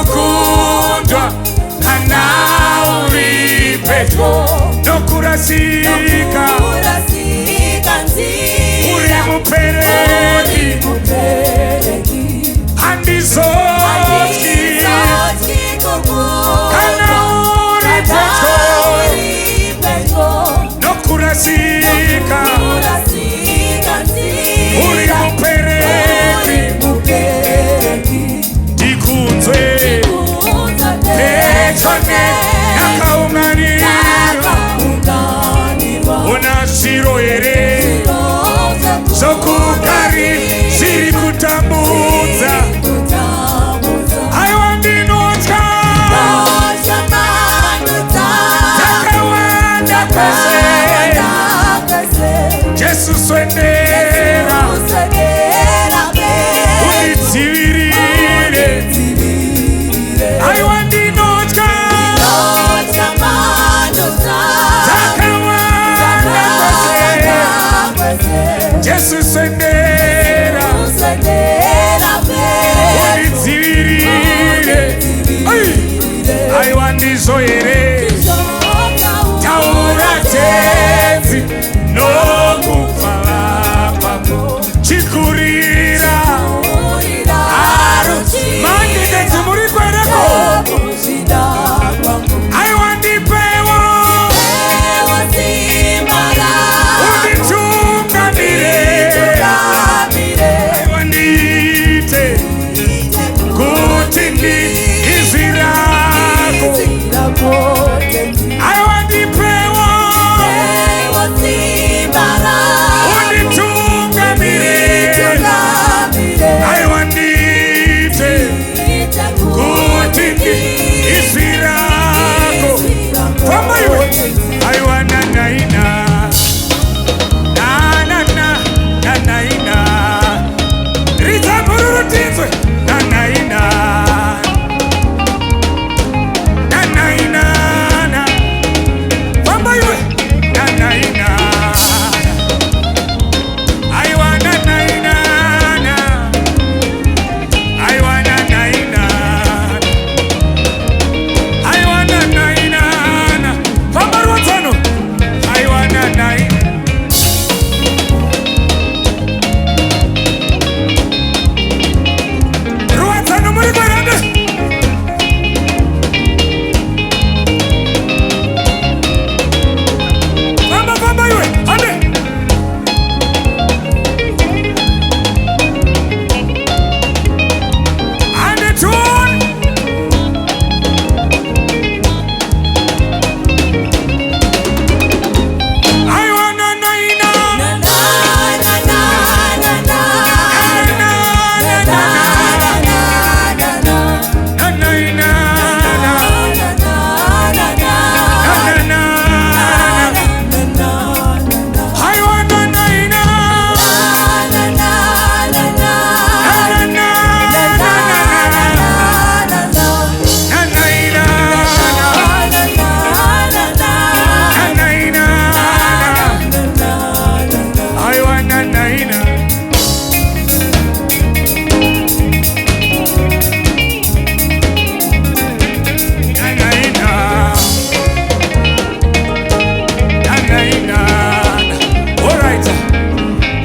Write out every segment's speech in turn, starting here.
kukundwa kana uri pedyo nokurasika uri mupereki handizotyi kana uri pedyo nokurasika uri mupereki ndikunzwe pechone yakaunganirwa una shiro here zokugari zviri kutambudza aiwa ndinotya takawanda kwese Jesu swendera undidzivirire aiwa ndinotya takawanda kwese Jesu swendera undidzivirire aiwa ndizvo here taura tenzi nokufala kwako chikurira mandidedzi muri kwereko aiwa ndipewo unditungamire aiwa ndiite kuti izvi rako aiwa ndipewo unditungamire aiwa ndiite kuti izvi rako famba iwe aiwa nanaina nanaina ridzamururutidzwe nanaina famba iwe nanaina aiwa nanaina aiwa nanaina aiwa nanaina famba ruwadzano aiwa nanaina ruwadzano muri kwerande famba iwe ande ande tun aiwa nanaina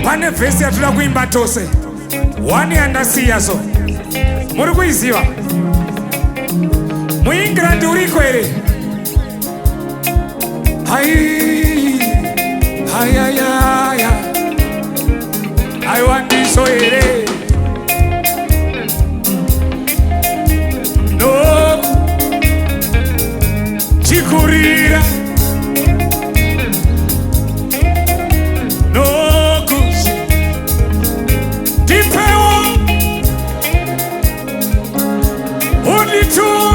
pane vhesi yatoda kuimba tose wani yandasiya so muri kuiziva muingirandi uriko here hayayaya aiwa ndizvo here noku chikurira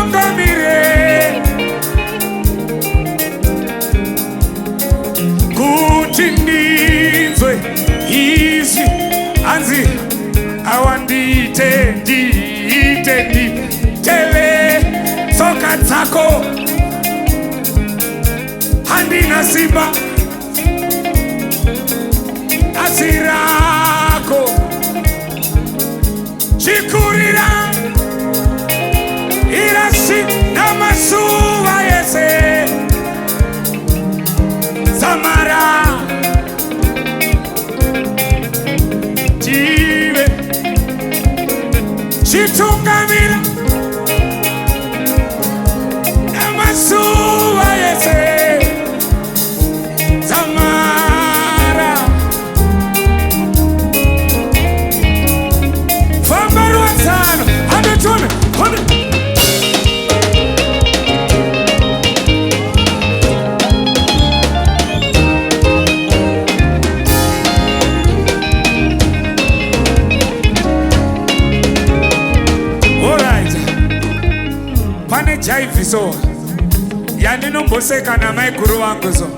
unditungamire kuti ndinzwe izvi hanzi awa nditele tsoka dzako handina simba asi rako chikurira jaivhiso yandinomboseka namai guru wangu so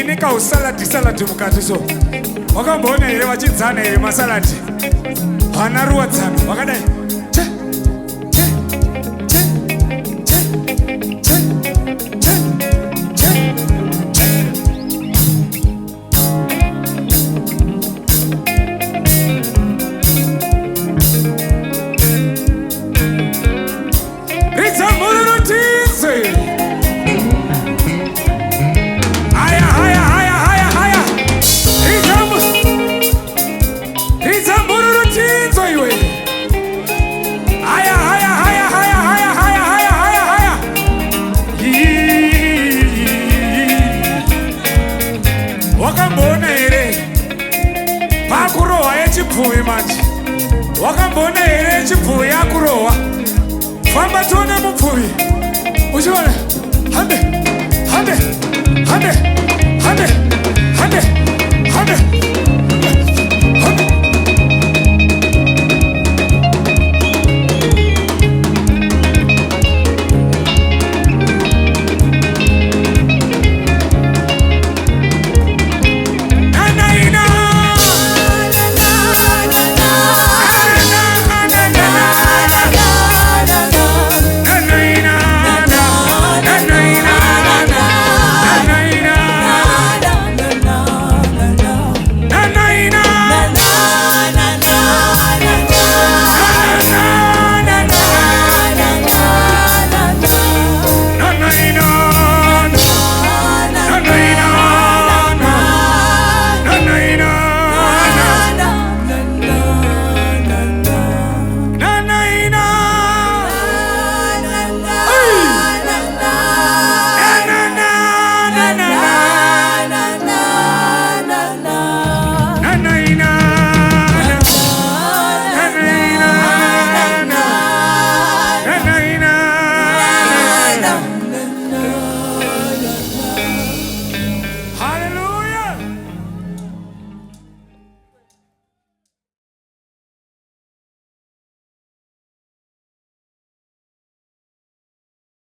inika usaladi mukati so wakamboona here vachidzana here masaladi hana ruwadzano wakadai wakambona here chipfuwi yakurohwa famba tione mupfuwi uchiona hambe